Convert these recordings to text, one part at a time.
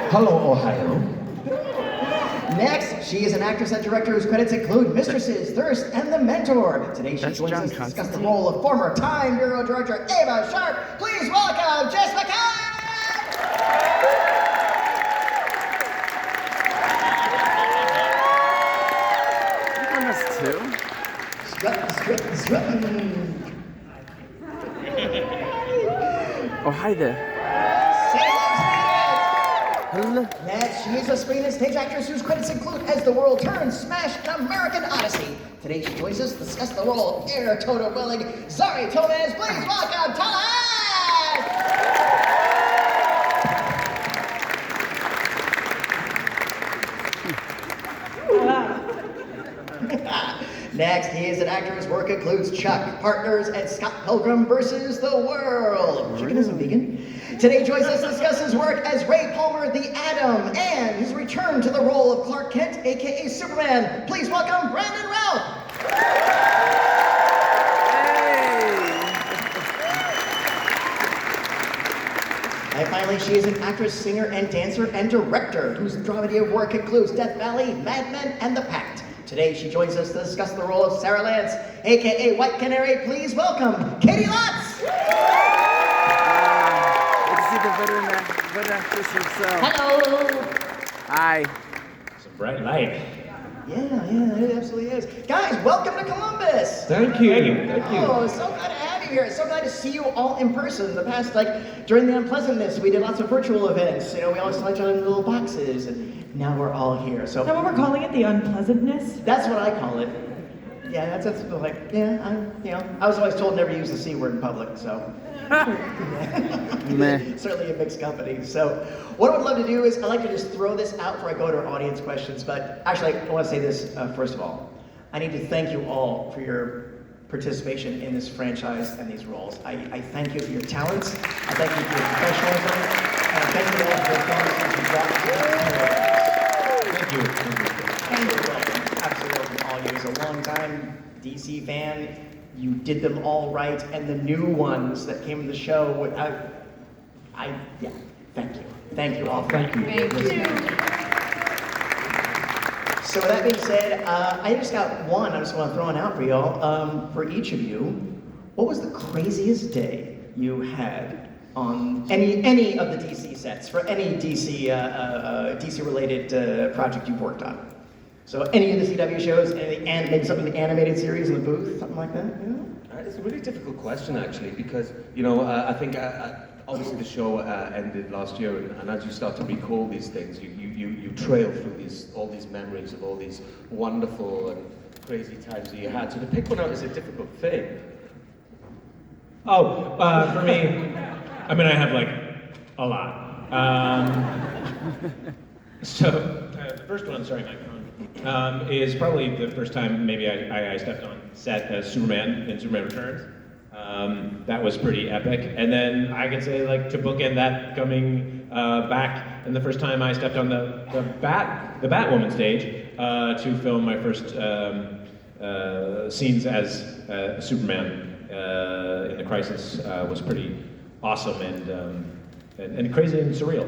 Hello, Ohio. Next, she is an actress and director whose credits include Mistresses, Thirst, and The Mentor. Today she joins us to discuss the role of former Time Bureau director Ava Sharp. Please welcome Jess McCann! Strutting. Oh, hi there. Hello. Next, she is a screen and stage actress whose credits include As the World Turns, Smash, and American Odyssey. Today she joins us to discuss the role of Air Toto Willing. Zari Tomez, please welcome Talas! Next, he is an actor whose work includes Chuck, Partners, and Scott Pilgrim versus the World. Chicken isn't vegan. Today joins us to discuss his work as Ray Palmer, the Atom, and his return to the role of Clark Kent, aka Superman. Please welcome Brandon Ralph. And finally, she is an actress, singer, and dancer, and director whose dramedy work includes Death Valley, Mad Men, and The Pact. Today, she joins us to discuss the role of Sarah Lance, aka White Canary. Please welcome Katie Lotz. Good to see the veteran actress herself. Hello. Hi. It's a bright light. Yeah, it absolutely is. Guys, welcome to Columbus. Thank you. Thank you. Oh, so glad to have you here. It's so glad to see you all in person. The past, during the unpleasantness, we did lots of virtual events. You know, we always saw each other in little boxes, and now we're all here. So is that what we're calling it, the unpleasantness? that's what I call it. Yeah, that's like, yeah, I was always told never to use the C word in public, so. Meh. Certainly a mixed company. So what I would love to do is I'd like to just throw this out before I go to our audience questions, but actually I want to say this first of all. I need to thank you all for your participation in this franchise and these roles. I thank you for your talents, I thank you for your professionalism, and I thank you all for the performances you brought to the Thank you. and you're welcome, absolutely welcome, all you. As a long-time DC fan, you did them all right, and the new ones that came in the show, thank you. Thank you all. Thank you. Thank you. So with that being said, I just got one, I just want to throw one out for y'all. For each of you, what was the craziest day you had on any of the DC sets, for any DC-related project you've worked on? So any of the CW shows, maybe something in the animated series in the booth, something like that, you know? It's a really difficult question, actually, because, I think obviously the show ended last year, and as you start to recall these things, you trail through all these memories of all these wonderful and crazy times that you had. So to pick one out is a difficult thing. Oh, for me, I mean, I have a lot. The first one, sorry, Mike, is probably the first time maybe I stepped on set as Superman in Superman Returns. That was pretty epic. And then I could say, to bookend that, coming back, and the first time I stepped on the Batwoman stage to film my first scenes as Superman in the Crisis was pretty awesome and crazy and surreal.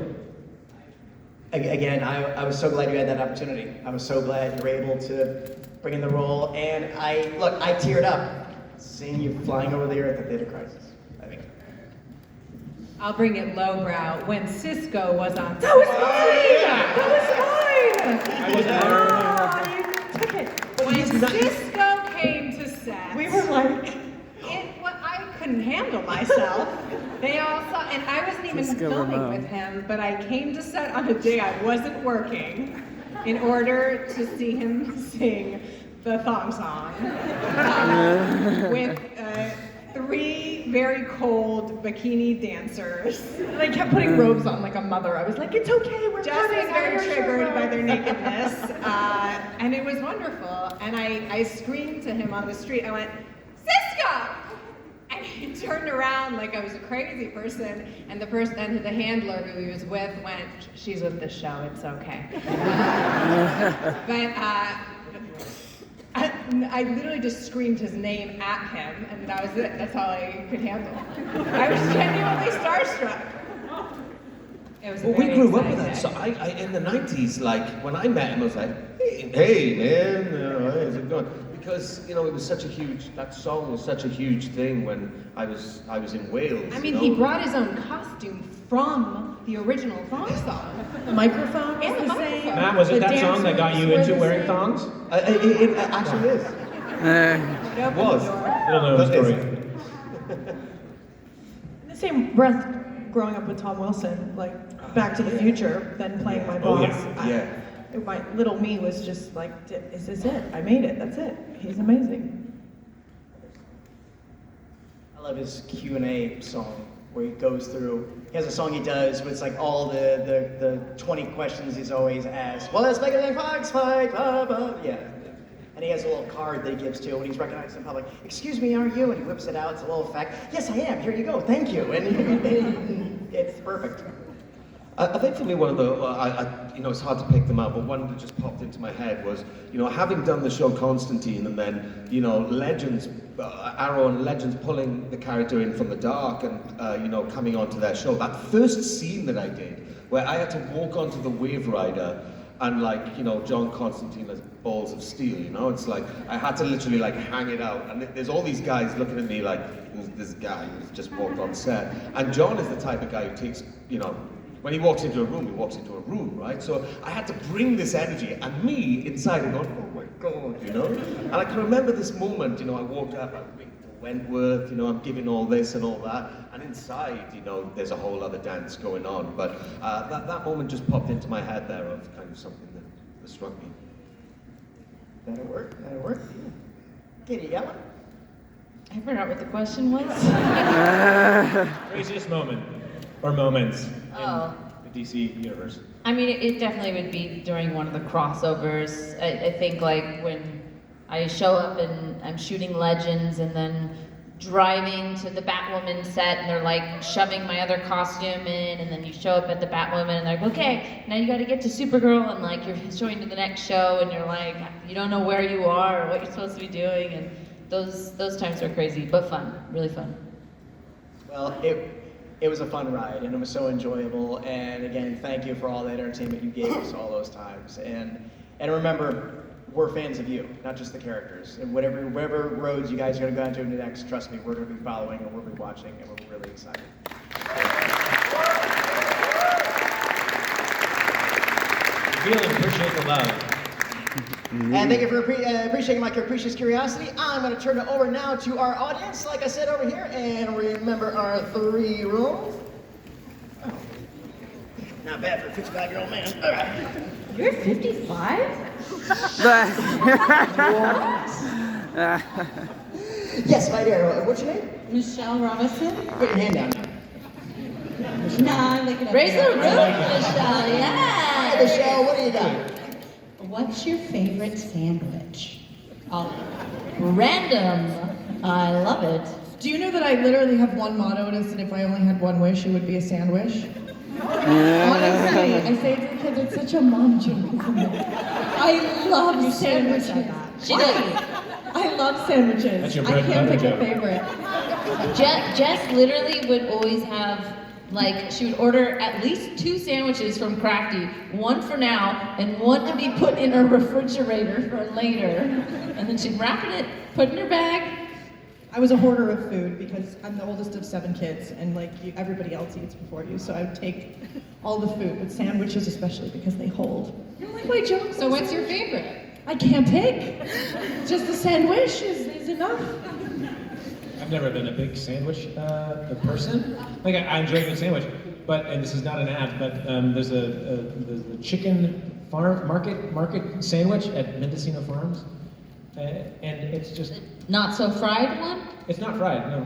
Again, I was so glad you had that opportunity. I was so glad you were able to bring in the role, and I teared up seeing you flying over the earth at the end of Crisis. I mean, I'll bring it lowbrow. When Cisco was on. That was mine! That was mine! You took it. When Cisco came to set, we were like, I couldn't handle myself. They all saw, and I wasn't even filming with him, but I came to set on a day I wasn't working in order to see him sing the thong song with 3 very cold bikini dancers. And I kept putting robes on like a mother. I was like, it's okay, we're Jess coming. was very triggered by their nakedness, and it was wondrful. And I screamed to him on the street. I went, Cisco! And he turned around like I was a crazy person, and the handler who he was with went, she's with the show, it's okay. But I literally just screamed his name at him, and that was it. That's all I could handle. I was genuinely starstruck. It was Well, we very grew up with that. exciting. So I in the 90s, like, when I met him, I was like, hey man, how's it going? Because, you know, it was such a huge, that song was such a huge thing when I was in Wales. I mean, you he know? brought his own costume from the original thong song. The microphone And was the the microphone. same. Matt, was it The that song that got you dancers into were the wearing same. thongs? It actually is. It opened Was. the door. Little known That is- story. In the same breath, growing up with Tom Wilson, like Back to the Future, then playing my Oh, boss. yeah. Yeah. My little me was just like, is this it? I made it. That's it. He's amazing. I love his Q&A song where he goes through, he has a song he does with like all the 20 questions he's always asked. Well, let's make it a fox fight, blah, blah. Yeah. And he has a little card that he gives to when he's recognized in public. Excuse me, are you? And he whips it out. It's a little fact. Yes, I am. Here you go. Thank you. And it's perfect. I think for me, one of the, you know, it's hard to pick them out, but one that just popped into my head was, you know, having done the show Constantine and then, you know, Legends, Arrow and Legends pulling the character in from the dark and, you know, coming onto their show. That first scene that I did, where I had to walk onto the Wave Rider and like, you know, John Constantine has balls of steel, you know? It's like, I had to literally like hang it out. And there's all these guys looking at me like, who's this guy who's just walked on set? And John is the type of guy who takes, you know, when he walks into a room, he walks into a room, right? So I had to bring this energy, and me inside and going, oh my God, you know? And I can remember this moment, you know, I walked up, I winked to Wentworth, you know, I'm giving all this and all that, and inside, you know, there's a whole other dance going on. But that moment just popped into my head there of kind of something that struck me. That'll work. That'll work. Katie, yellow? I forgot what the question was. Craziest moment or moments Oh. in the DC universe. I mean, it definitely would be during one of the crossovers. I think like when I show up and I'm shooting Legends and then driving to the Batwoman set and they're like shoving my other costume in, and then you show up at the Batwoman and they're like, okay, now you got to get to Supergirl, and like you're showing to the next show and you're like, you don't know where you are or what you're supposed to be doing, and those times are crazy, but fun, really fun. Well, it was a fun ride, and it was so enjoyable. And again, thank you for all that entertainment you gave us all those times. And remember, we're fans of you, not just the characters. And whatever roads you guys are going to go into next, trust me, we're going to be following and we'll be watching, and we're really excited. Feel and appreciate the love. And thank you for appreciating my capricious curiosity. I'm going to turn it over now to our audience, like I said over here, and remember our 3 rules. Oh. Not bad for a 55-year-old man. All right. You're 55? Yes, my dear. What's your name? Michelle Robinson. Put your hand down. Nah, I'm looking at Raise the you. roof, Michelle, Hi, yeah! Michelle. What do you got? What's your favorite sandwich? Random. I love it. Do you know that I literally have one motto, and it's that if I only had one wish, it would be a sandwich? Honestly, I say it to the kids, it's such a mom joke, isn't it? I love sandwiches. She does. I love sandwiches. That's your I bread and can't butter pick a joke. favorite. Jess literally would always have, like, she would order at least 2 sandwiches from Crafty, one for now, and one to be put in her refrigerator for later. And then she'd wrap it, put it in her bag. I was a hoarder of food because I'm the oldest of 7 kids, and like everybody else eats before you, so I would take all the food, but sandwiches especially because they hold. You don't like my jokes? So what's your favorite? I can't pick. Just the sandwich is enough. I've never been a big sandwich person. Like I enjoy a good sandwich, but and this is not an ad, but there's the chicken farm market sandwich at Mendocino Farms, and it's just Not so fried one? it's not fried. No,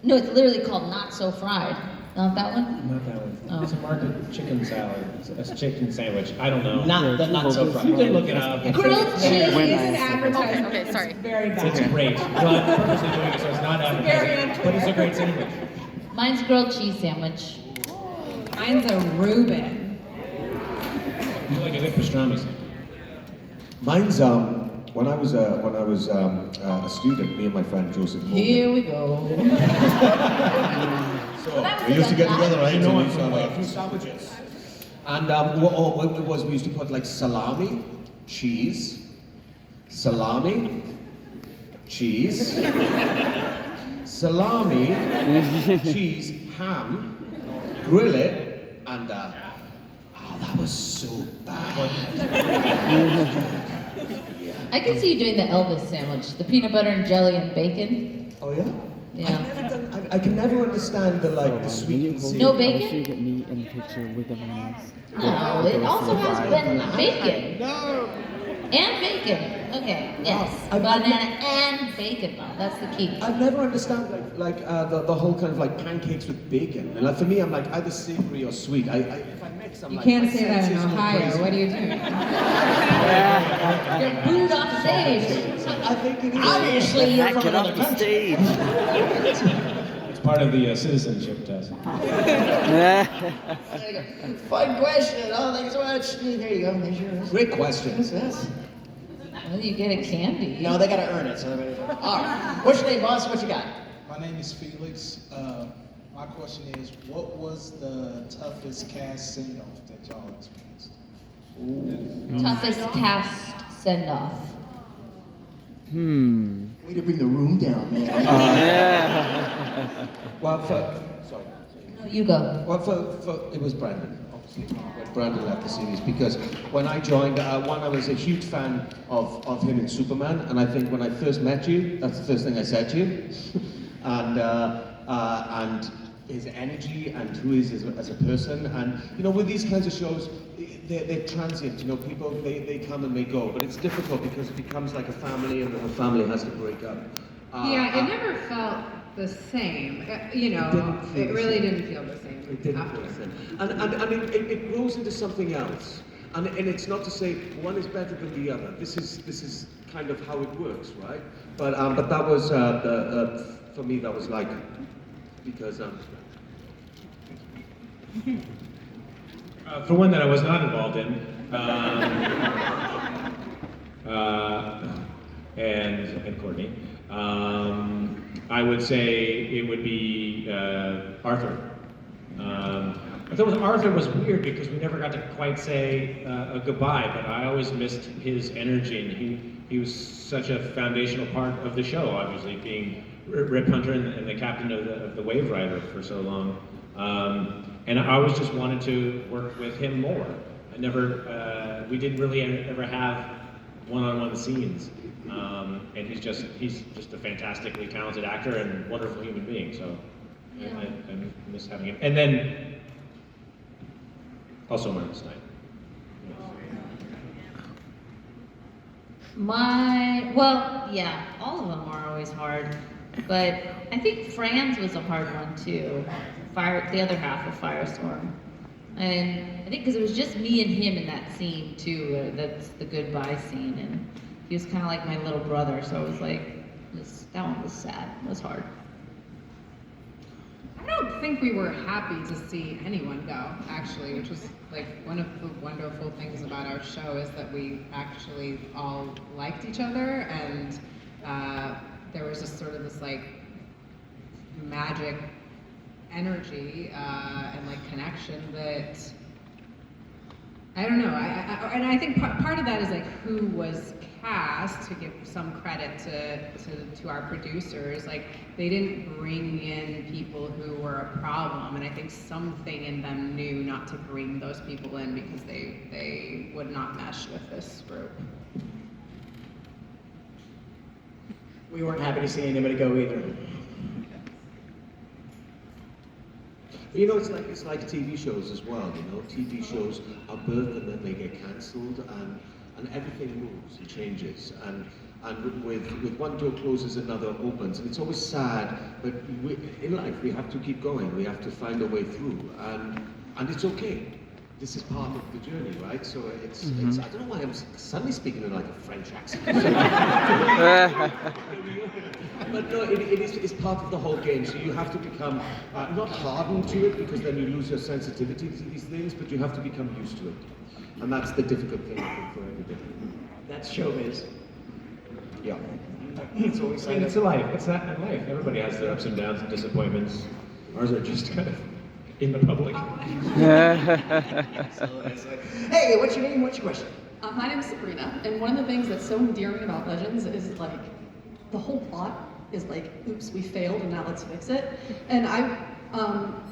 No, it's literally called Not So Fried. Not that one? not that one. Oh. It's a market chicken salad. It's a chicken sandwich. I don't know. Not so fried. You can look it up. Grilled cheese. It's an advertisement. Okay, sorry. It's very bad. It's great. Well, I'm purposely doing it so it's not advertising, but it's a great sandwich. Mine's grilled cheese sandwich. Mine's a Reuben. You like a good pastrami sandwich. Mine's when I was a student, me and my friend Joseph Morgan. Here we go. So we used to get together, right? You know and I'm we from used to have a Wales. few sandwiches. And what it was, we used to put like salami, cheese, salami, cheese, salami, cheese, ham, grill it, and oh, that was so bad. I can see you doing the Elvis sandwich, the peanut butter and jelly and bacon. Oh yeah? Yeah. I can never understand the the sweet and savory. No I bacon? want you to get me in the picture with everyone else. No, it also has bacon. No. And bacon. Okay, yes. Banana and bacon though. That's the key. I never understand the whole kind of like pancakes with bacon. And like for me, I'm like either savory or sweet. If I mix, I'm You like, can't my say that in senses go Ohio. crazy. What are you doing? You're booed off stage. I think it is. Obviously, you're from Get another off the country. stage. It's part of the citizenship test. Fun question. Oh, thanks so much. There you go. There's yours. Great question. Yes. Well, you get a candy. No, they gotta earn it. So all right. What's your name, boss? What you got? My name is Felix. My question is, what was the toughest cast send-off that y'all experienced? Toughest cast send-off. Way to bring the room down, man. Well, sorry. No, you go. Well, it was Brandon, obviously. When Brandon left the series, because when I joined, I was a huge fan of him in Superman, and I think when I first met you, that's the first thing I said to you, and his energy and who he is as a person, and you know, with these kinds of shows, they're transient. You know, people they come and they go, but it's difficult because it becomes like a family, and the family has to break up. Yeah, it never felt the same. You know, it really didn't feel the same. It didn't feel the same. And it grows into something else. And it's not to say one is better than the other. This is kind of how it works, right? But that was for me, that was like, because For one that I was not involved in, and Courtney, I would say it would be Arthur. I thought with Arthur was weird because we never got to quite say a goodbye, but I always missed his energy, and he was such a foundational part of the show, obviously, being Rip Hunter and the captain of the Wave Rider for so long. And I always just wanted to work with him more. I never, we didn't really ever have one-on-one scenes. And he's just a fantastically talented actor and wonderful human being. So I miss having him. And then also Martin Stein. Yeah, all of them are always hard, but I think Franz was a hard one too. The other half of Firestorm, and I think because it was just me and him in that scene too. That's the goodbye scene, and he was kind of like my little brother, so it was like that one was sad. It was hard. I don't think we were happy to see anyone go, actually, which was like one of the wonderful things about our show is that we actually all liked each other, and there was just sort of this like magic energy and like connection that I don't know. And I think part of that is like who was cast, to give some credit to our producers. Like they didn't bring in people who were a problem, and I think something in them knew not to bring those people in because they would not mesh with this group. We weren't happy to see anybody go either. you know, it's like TV shows as well. You know, TV shows are birthed and then they get cancelled, and everything moves and changes. And with one door closes, another opens, and it's always sad. But in life, we have to keep going. We have to find a way through, and it's okay. This is part of the journey, right? So it's I don't know why I'm suddenly speaking in like a French accent. But no, it's part of the whole game. So you have to become not hardened to it, because then you lose your sensitivity to these things, but you have to become used to it. And that's the difficult thing, I think, for everybody. That's showbiz. Yeah. It's always I mean, it's a life. It's not life. Everybody has their ups and downs and disappointments. Ours are just kind of in the public. So it's like, hey, what's your name? What's your question? My name is Sabrina, and one of the things that's so endearing about Legends is like the whole plot is like, oops, we failed, and now let's fix it. And I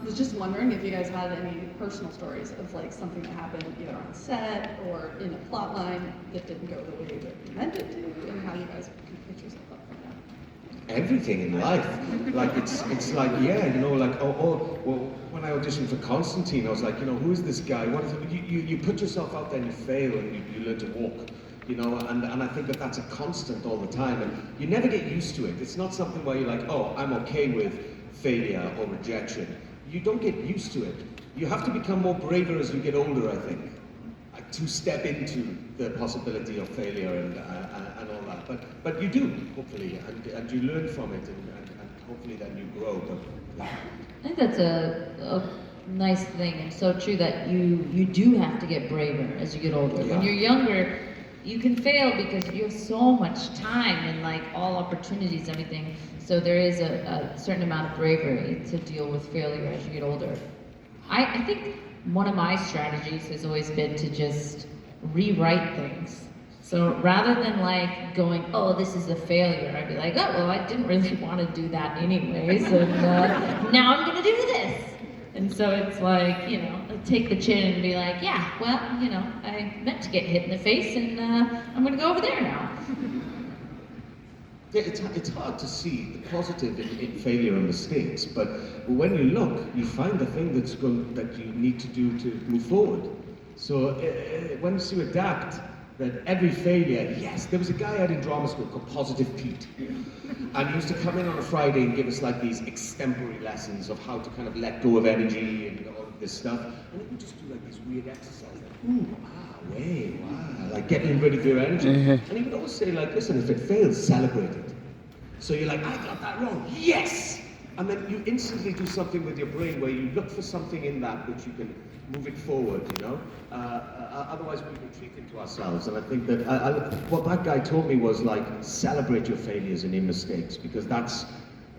was just wondering if you guys had any personal stories of like something that happened either on set or in a plot line that didn't go the way that you meant it to, and how you guys can pick yourself up from that. Everything in life. Like it's like, yeah, you know, like well, when I auditioned for Constantine, I was like, you know, who is this guy? What is it? You put yourself out there and you fail and you learn to walk. You know, and I think that that's a constant all the time, and you never get used to it. It's not something where you're like, oh, I'm okay with failure or rejection. You don't get used to it. You have to become more braver as you get older, I think, to step into the possibility of failure and all that. But you do, hopefully, and you learn from it, and hopefully then you grow. But, yeah. I think that's a nice thing, and so true that you do have to get braver as you get older. Yeah. When you're younger, you can fail because you have so much time and like all opportunities, everything. So there is a certain amount of bravery to deal with failure as you get older. I think one of my strategies has always been to just rewrite things. So rather than like going, oh, this is a failure, I'd be like, oh, well, I didn't really want to do that anyways, and now I'm gonna do this. And so it's like, you know, take the chin and be like, yeah, well, you know, I meant to get hit in the face, and I'm gonna go over there now. Yeah, it's hard to see the positive in failure and mistakes, but when you look, you find the thing that you need to do to move forward. So once you adapt, that every failure, yes, there was a guy I had in drama school called Positive Pete, and he used to come in on a Friday and give us like these extempore lessons of how to kind of let go of energy and all of this stuff, and he would just do like these weird exercises, like, ooh, wow, like getting rid of your energy. And he would always say like, listen, if it fails, celebrate it. So you're like, I got that wrong, yes! And then you instantly do something with your brain where you look for something in that which you can move it forward, you know? Otherwise we retreat into ourselves. And I think that what that guy taught me was like, celebrate your failures and your mistakes, because that's,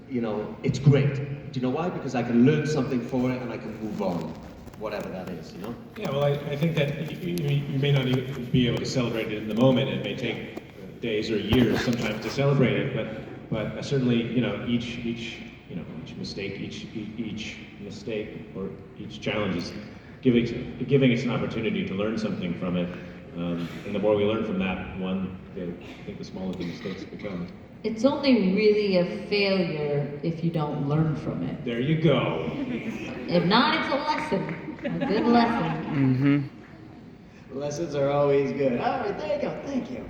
you know, it's great. Do you know why? Because I can learn something for it and I can move on, whatever that is, you know? Yeah, well, I think that you may not even be able to celebrate it in the moment. It may take days or years sometimes to celebrate it, but certainly, you know, each mistake, each mistake or each challenge is giving us an opportunity to learn something from it. And the more we learn from that one, I think the smaller the mistakes become. It's only really a failure if you don't learn from it. There you go. If not, it's a lesson, a good lesson. Lessons are always good. All right, there you go. Thank you.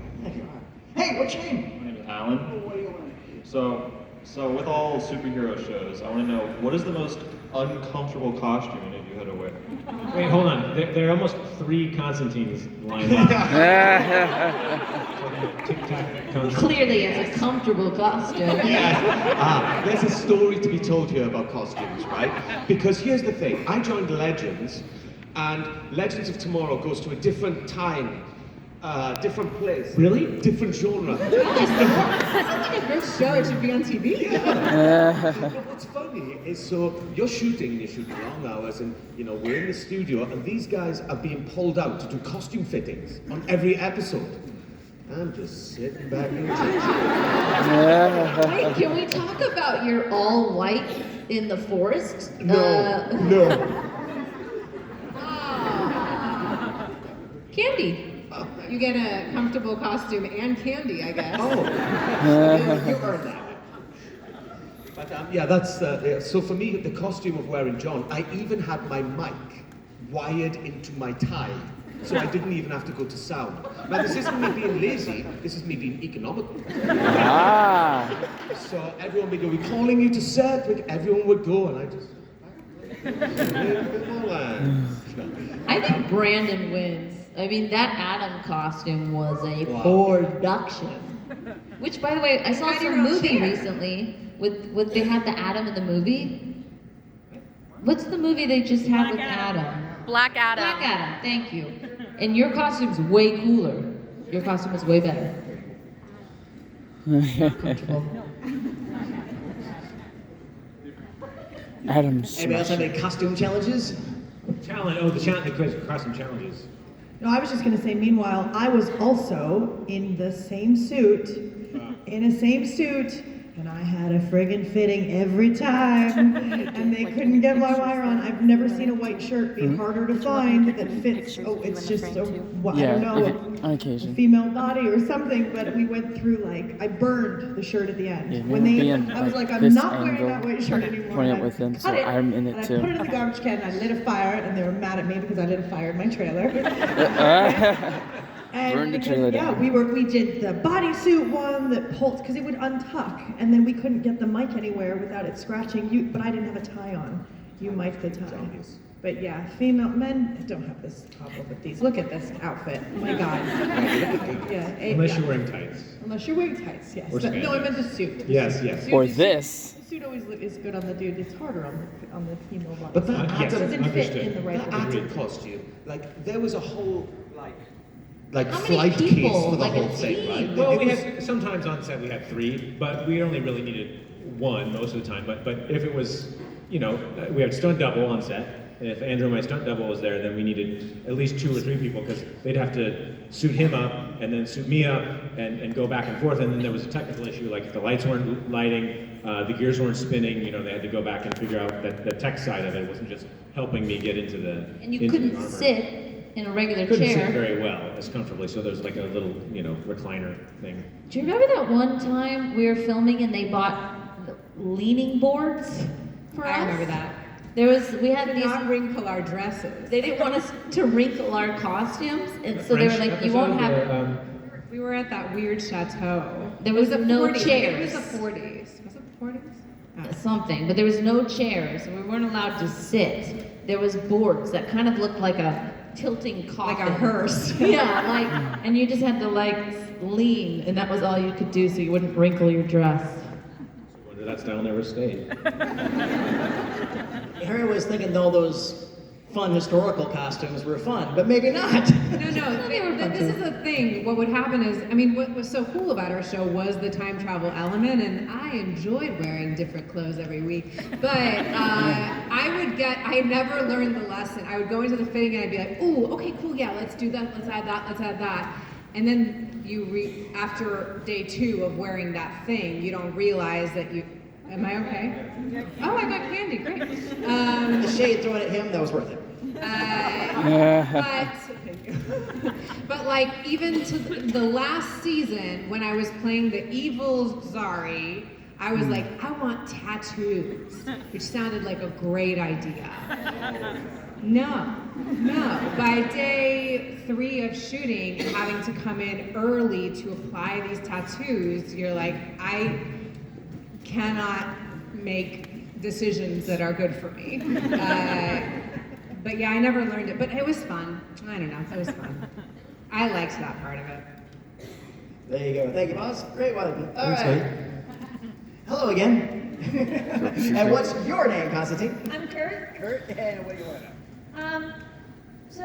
Hey, what's your name? My name is Alan. What do you want? So with all superhero shows, I want to know, what is the most uncomfortable costume any of you had to wear? Wait, hold on. There are almost 3 Constantines lined up. Tic-tac. Clearly, it's a comfortable costume. Yes. There's a story to be told here about costumes, right? Because here's the thing. I joined Legends, and Legends of Tomorrow goes to a different time, different place. Really? Different genre. Sounds like a good show. It should be on TV. But what's funny is, so you're shooting long hours, and you know we're in the studio, and these guys are being pulled out to do costume fittings on every episode. I'm just sitting back and Wait, can we talk about your all white in the forest? No. Candy. You get a comfortable costume and candy, I guess. Oh, you earned that. But yeah, that's so for me, the costume of wearing John, I even had my mic wired into my tie, so I didn't even have to go to sound. Now this isn't me being lazy, this is me being economical. So everyone would go, we're calling you to set, everyone would go, and I just... I think Brandon wins. I mean, that Adam costume was a production. Which, by the way, I saw some movie recently with they had the Adam in the movie. What's the movie they just had with Adam? Black Adam. Black Adam, thank you. And your costume's way cooler. Your costume is way better. Comfortable. Adam Anybody else have any costume challenges? The costume challenges. No, I was just gonna say, meanwhile, I was also in the same suit, and I had a friggin' fitting every time, and they couldn't get my wire on. I've never seen a white shirt be harder to find that fits. Oh, it's just I don't know, on a occasion. female body or something. But we went through I burned the shirt at the end. Yeah, When maybe they, in, I was like, like, I'm this not wearing angle, that white shirt anymore. point it and I with them, cut so I'm in it and too. I put it in the garbage can, and I lit a fire, and they were mad at me because I lit a fire in my trailer. And Burn the because, trailer yeah, down. we did the bodysuit one that pulled because it would untuck, and then we couldn't get the mic anywhere without it scratching you. But I didn't have a tie on. You mic the tie. But yeah, men don't have this problem with these. Look at this outfit. Oh my God. Yeah. Unless you're wearing tights. Unless you're wearing tights, yes. Or No, I meant the suit. Yes. Or this. The suit always is good on the dude. It's harder on the female body. But that Yes, it doesn't fit understood. in the right That way. Adam costume, there was a whole like How many flight people? case for the Like a whole thing, team? right? Well, It was- sometimes on set we had 3, but we only really needed 1 most of the time. But if it was, we had stunt double on set. And if Andrew, my stunt double, was there, then we needed at least 2 or 3 people because they'd have to suit him up and then suit me up and go back and forth. And then there was a technical issue, like if the lights weren't lighting, the gears weren't spinning, they had to go back and figure out that the tech side of it wasn't just helping me get into the And you into the couldn't armor. sit in a regular Couldn't chair. sit very well, as comfortably, so there's like a little, recliner thing. Do you remember that one time we were filming and they bought leaning boards for us? I remember that. We had Did these. not wrinkle our dresses. They didn't want us to wrinkle our costumes, and so they were like, "You won't have." We were at that weird chateau. There was It the no 40s. chairs. It was the 40s. Was it the 40s? Something, but there was no chairs, and we weren't allowed to sit. There was boards that kind of looked like a tilting coffin. Like a hearse. Yeah, and you just had to lean, and that was all you could do, so you wouldn't wrinkle your dress. No wonder that style never stayed. Harry was thinking all those fun historical costumes were fun, but maybe not. No, this is the thing. What would happen is, what was so cool about our show was the time travel element, and I enjoyed wearing different clothes every week. But I never learned the lesson. I would go into the fitting and I'd be like, ooh, okay, cool, yeah, let's do that, let's add that. And then after day 2 of wearing that thing, you don't realize that am I okay? Oh, I got candy, great. The shade thrown at him, that was worth it. But even to the last season, when I was playing the evil Zari, I was like, I want tattoos, which sounded like a great idea. No. By day 3 of shooting and having to come in early to apply these tattoos, you're like, I cannot make decisions that are good for me. But yeah, I never learned it, but it was fun. I don't know, it was fun. I liked that part of it. There you go. Thank you, boss. Great one. All Thanks, right. Hello again. And what's your name, Constantine? I'm Kurt. Kurt, and what do you want to know? So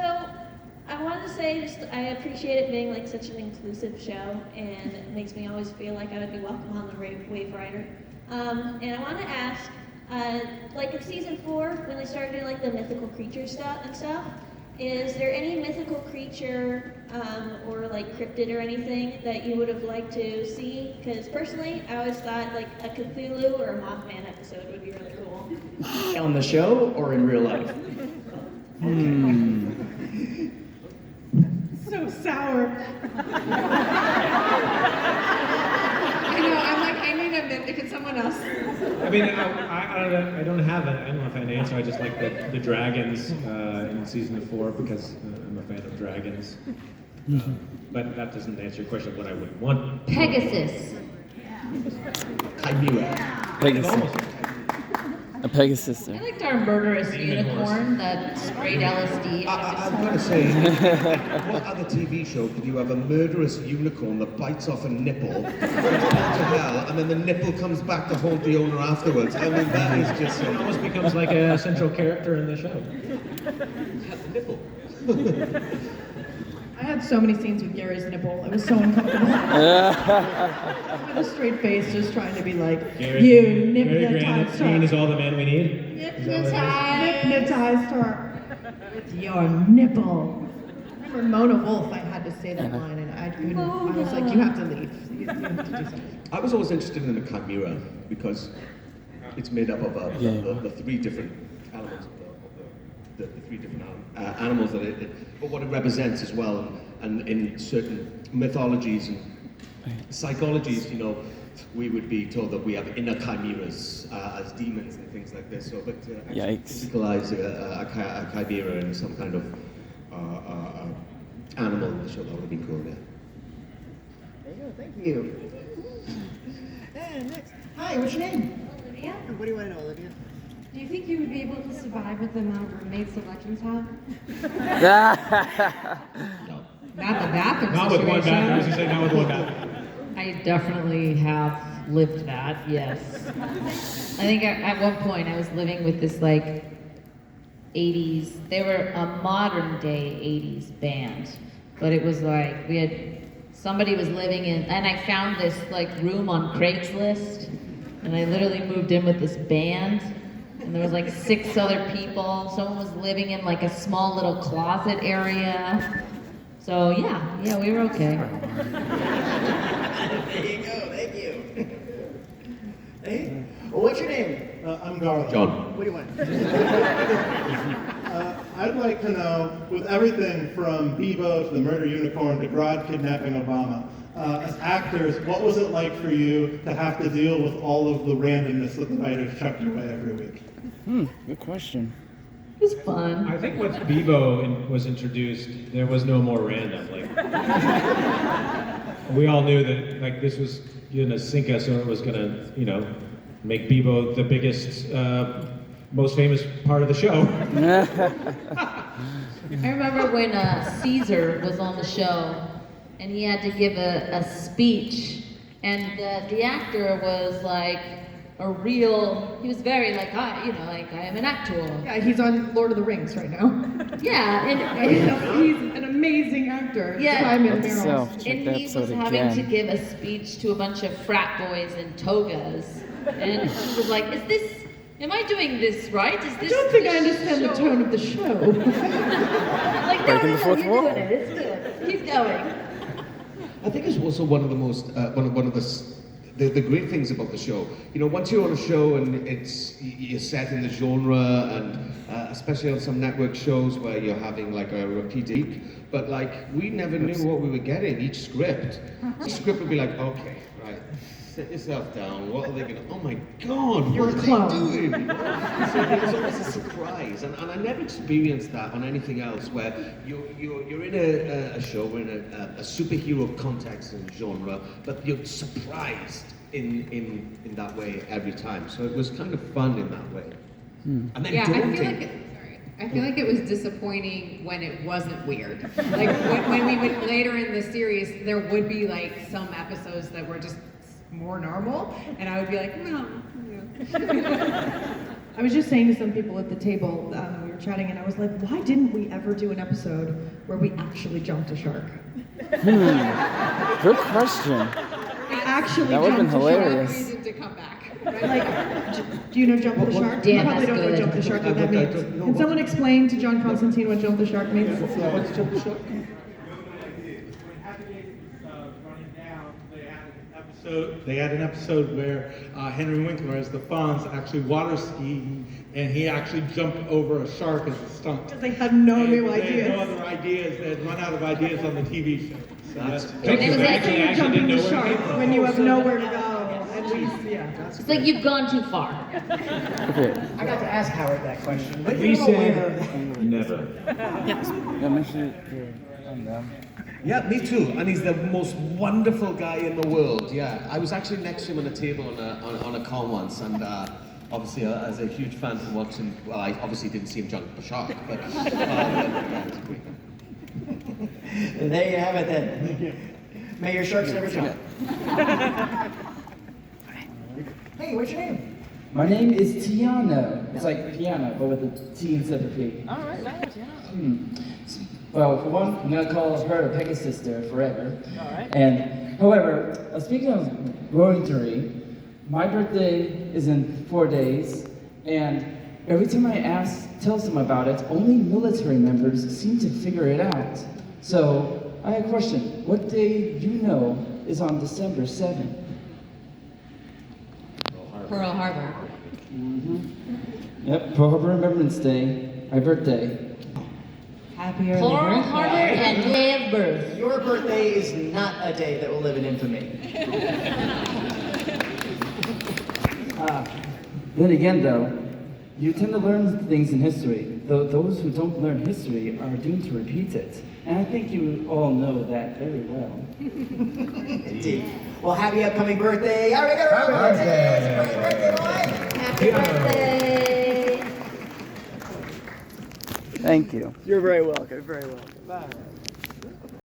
I wanted to say I appreciate it being such an inclusive show, and it makes me always feel like I would be welcome on the Wave Rider. And I want to ask, in season 4, when they started doing the mythical creature stuff, is there any mythical creature or cryptid or anything that you would have liked to see? Because personally, I always thought a Cthulhu or a Mothman episode would be really cool. On the show or in real life? So sour. I know, I need a minute. Could someone else? I don't know if I have an answer. I just like the dragons in season 4 because I'm a fan of dragons. But that doesn't answer your question of what I would want. Pegasus. Chimera. Pegasus. A Pegasus. I liked our murderous unicorn that sprayed LSD. I've got to say, what other TV show could you have a murderous unicorn that bites off a nipple, goes down to hell, and then the nipple comes back to haunt the owner afterwards? That is just... It almost becomes like a central character in the show. Nipple. I had so many scenes with Gary's nipple. It was so uncomfortable. With a straight face, just trying to be like, you nip Gary that Grant time is all the man we need. Hypnotized her with your nipple. For Mona Wolf, I had to say that line, and I couldn't. I was like, you have to leave. You have to do something. I was always interested in the chimera because it's made up of the three different elements of the three different animals that but what it represents as well, and in certain mythologies and psychologies, you know, we would be told that we have inner chimeras as demons and things like this. So, but actually physicalize a chimera in some kind of animal in the show, that would have been cool. Yeah. There you go. Thank you. And next, hi. What's your name? Olivia. What do you want to know, Olivia? Do you think you would be able to survive with the amount of roommates the Legends have? No. Not the bathroom Not with one situation. bathroom, as you say, not with one bathroom. I definitely have lived that, yes. I think at one point I was living with this like 80s, they were a modern day 80s band, but it was like, somebody was living in, and I found this like room on Craigslist, and I literally moved in with this band, and there was like 6 other people. Someone was living in like a small little closet area. So yeah, we were okay. There you go. Thank you. Hey, well, what's your name? I'm Garland. John. What do you want? I'd like to know, with everything from Bebo to the Murder Unicorn to Grodd kidnapping Obama, as actors, what was it like for you to have to deal with all of the randomness that the writers chucked your way every week? Good question. It was fun. I think once Bebo was introduced, there was no more random. Like, we all knew that like this was gonna sink us, or it was gonna, you know, make Bebo the biggest, most famous part of the show. I remember when Caesar was on the show, and he had to give a speech, and the actor was like he was very like, I am an actor. Yeah, he's on Lord of the Rings right now. Yeah, and he's an amazing actor. Yeah. Simon Let's Merrill. check and that he was episode having to again. give a speech to a bunch of frat boys in togas, and he was like, am I doing this right? Is I this don't think the I understand the show?" tone of the show. Like, Breaking the fourth you're wall. doing it. It's good. Keep going. I think it's also one of the most one of the great things about the show. You know, once you're on a show and you're set in the genre, and especially on some network shows where you're having like a repeat week, but like we never knew what we were getting. Each script would be like, okay, right, sit yourself down. What are they gonna? Oh my God, You're what a are clown. they doing? So it was always a surprise, and I never experienced that on anything else. Where you're in a show, we're in a superhero context and genre, but you're surprised in that way every time. So it was kind of fun in that way. And then daunting. I feel like it was disappointing when it wasn't weird. Like when we would later in the series, there would be like some episodes that were just more normal, and I would be like, no. I was just saying to some people at the table, we were chatting, and I was like, why didn't we ever do an episode where we actually jumped a shark? Good question. Actually That would've been jumped a shark. hilarious. Reason to come back. Like, do you know jump the shark? You Dan, probably that's don't know good. jump the shark, what I that means. don't know Can what- someone explain to John Constantine what jump the shark means? What's jump the shark? When Happy Days was running down, they had an episode where Henry Winkler, as the Fonz, actually water skiing, and he actually jumped over a shark as a stunt. Because they had no And new they had ideas. no other ideas. They had run out of ideas on the TV show. So that's Thank you. It was like Actually, You're I jumping didn't the know where it shark came from. when you have nowhere to go. And It's like you've gone too far. Okay. I got to ask Howard that question. But We you're aware said of that. never. Yeah, make sure you're on them. Yeah, me too. And he's the most wonderful guy in the world. Yeah, I was actually next to him on a table on a con once, and obviously as a huge fan from watching. Well, I obviously didn't see him jump a shark, but yeah, it's great. There you have it then. May your sharks never jump. Hey, what's your name? My name is Tiana. It's like piano, but with a T instead of a P. All right, Well, for one, I'm gonna call her a Pegasus sister forever. All right. And, however, speaking of growing three, my birthday is in 4 days, and every time I tell someone about it, only military members seem to figure it out. So, I have a question. What day do you know is on December 7th? Pearl Harbor. Yep, Pearl Harbor Remembrance Day, my birthday. Happy early Pearl birthday. Harbor and day of birth. Your birthday is not a day that will live in infamy. Then again, though, you tend to learn things in history, though those who don't learn history are doomed to repeat it. And I think you all know that very well. Indeed. Well, happy upcoming birthday. All right, happy birthday. Happy birthday. Thank you. You're very welcome. Very welcome. Bye.